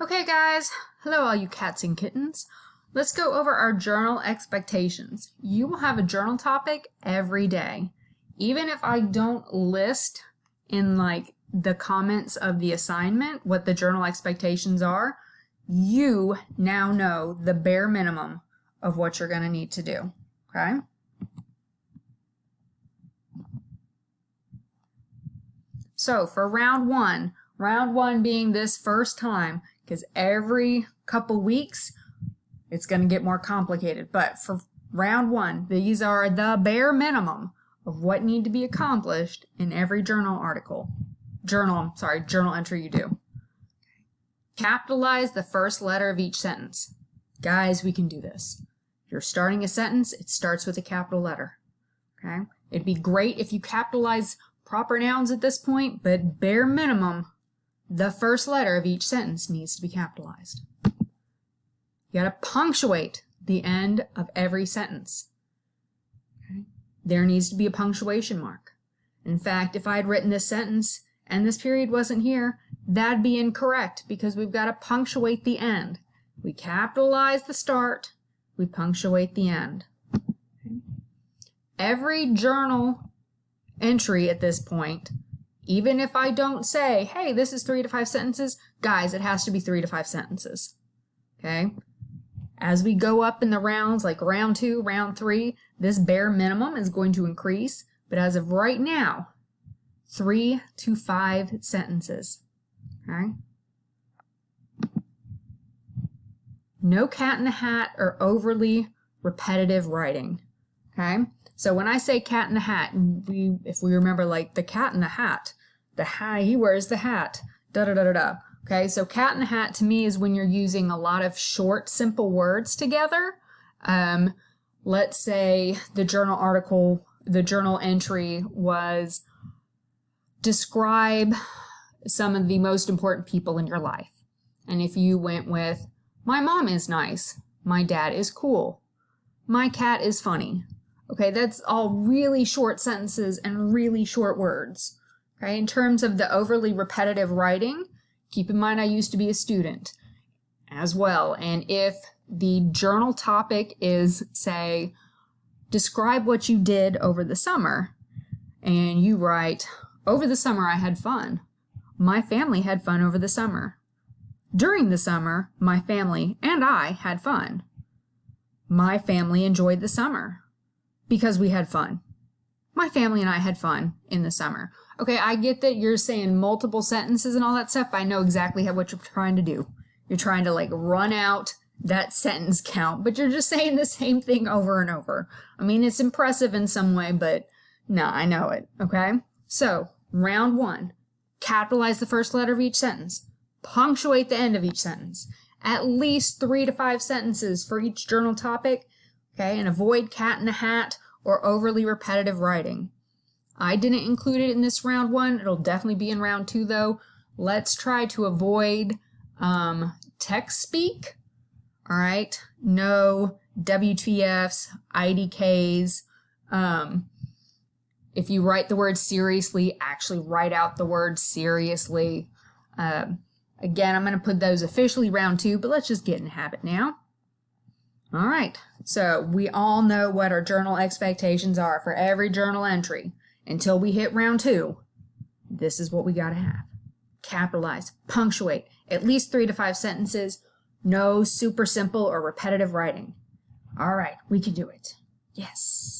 Okay guys, hello all you cats and kittens. Let's go over our journal expectations. You will have a journal topic every day. Even if I don't list in the comments of the assignment what the journal expectations are, you now know the bare minimum of what you're going to need to do, okay? So for round one being this first time, because every couple weeks it's going to get more complicated. But for round one, these are the bare minimum of what need to be accomplished in every journal entry you do. Capitalize the first letter of each sentence. Guys, we can do this. If you're starting a sentence, it starts with a capital letter. Okay? It'd be great if you capitalize proper nouns at this point, but bare minimum, the first letter of each sentence needs to be capitalized. You gotta punctuate the end of every sentence. Okay? There needs to be a punctuation mark. In fact, if I had written this sentence and this period wasn't here, that'd be incorrect because we've got to punctuate the end. We capitalize the start, we punctuate the end. Okay? Every journal entry at this point, even if I don't say, hey, this is 3 to 5 sentences, guys, it has to be 3 to 5 sentences. Okay? As we go up in the rounds, like round 2, round 3, this bare minimum is going to increase, but as of right now, 3 to 5 sentences. Okay? No cat in the hat or overly repetitive writing. Okay? So when I say cat in the hat, if we remember like the cat in the hat, he wears the hat, da-da-da-da-da. Okay, so cat in the hat to me is when you're using a lot of short, simple words together. Let's say the journal entry was describe some of the most important people in your life. And if you went with, my mom is nice, my dad is cool, my cat is funny. Okay, that's all really short sentences and really short words. Okay, in terms of the overly repetitive writing, keep in mind I used to be a student as well. And if the journal topic is, say, describe what you did over the summer, and you write, over the summer I had fun. My family had fun over the summer. During the summer, my family and I had fun. My family enjoyed the summer because we had fun. My family and I had fun in the summer. Okay, I get that you're saying multiple sentences and all that stuff, but I know exactly what you're trying to do. You're trying to run out that sentence count, but you're just saying the same thing over and over. I mean, it's impressive in some way, but no, I know it, okay? So, round 1, capitalize the first letter of each sentence. Punctuate the end of each sentence. At least 3 to 5 sentences for each journal topic, okay? And avoid cat in the hat or overly repetitive writing. I didn't include it in this round 1. It'll definitely be in round 2 though. Let's try to avoid text speak. All right. No WTFs, IDKs. If you write the word seriously, actually write out the word seriously. Again, I'm going to put those officially round 2, but let's just get in the habit now. All right. So we all know what our journal expectations are for every journal entry. Until we hit round 2, this is what we got to have. Capitalize, punctuate, at least 3 to 5 sentences, no super simple or repetitive writing. All right, we can do it. Yes.